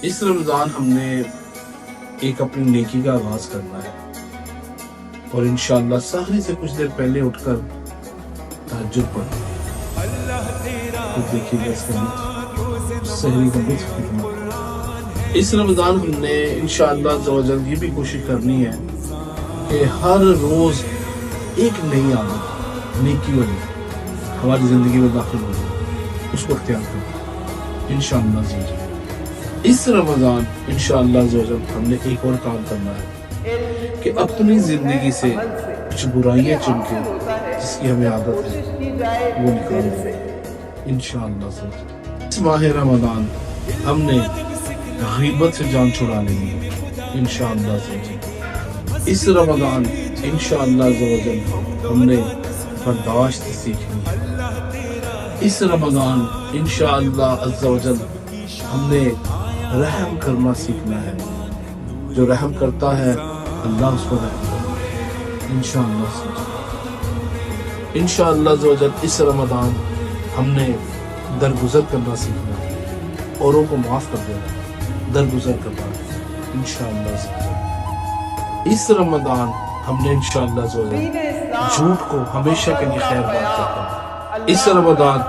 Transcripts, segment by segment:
इस रमज़ान हमने एक अपनी नेकी का आगाज करना है और इंशाअल्लाह सहरी से कुछ देर पहले उठकर तहज्जुद पढ़ना। तो देखिएगा इसका सहरी का लुत्फ कितना। इस रमज़ान हमने इंशाअल्लाह अज़्ज़वजल ये भी कोशिश करनी है कि हर रोज़ एक नई आदत नेकी वाली हमारी ज़िंदगी में दाखिल हो जाए, उसको अख्तियार करें इंशाअल्लाह। इस रमज़ान इंशाअल्लाह हमने एक और काम करना है कि अपनी ज़िंदगी से कुछ बुराइयां चुन के जिसकी हमें आदत है वो निकालें इंशाअल्लाह। इस माह रमज़ान हमने गीबत से जान छुड़ा लेनी है इंशाअल्लाह। इस रमज़ान इंशाअल्लाह हमने बर्दाश्त सीखनी है। इस रमज़ान इंशाअल्लाह हमने रहम करना सीखना है। जो रहम करता है अल्लाह उसको रहम करता है इंशाअल्लाह। इस रमज़ान हमने दरगुजर करना सीखना है, औरों को माफ़ कर देना, दरगुजर करना इंशाअल्लाह। इस रमज़ान हमने इंशाअल्लाह झूठ को हमेशा के लिए खैर बात करना है। इस रमज़ान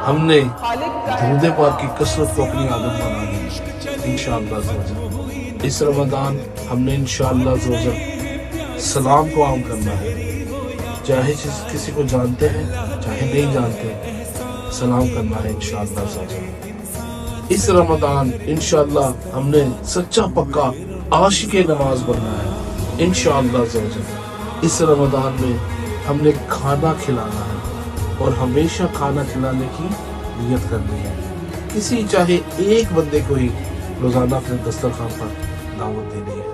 हमने दूध पाक की कसरत को अपनी आदत बनानी है इंशाअल्लाह। इस रमज़ान हमने इंशाअल्लाह सलाम को आम करना है, चाहे किसी को जानते हैं चाहे नहीं जानते, सलाम करना है इंशाअल्लाह। इस रमज़ान इंशाअल्लाह हमने सच्चा पक्का आशिक़े नमाज बनना है इंशाअल्लाह। इस रमज़ान में हमने खाना खिलाना है और हमेशा खाना खिलाने की नियत करनी है। किसी चाहे एक बंदे को ही रोजाना अपने दस्तरखान पर दावत देनी है।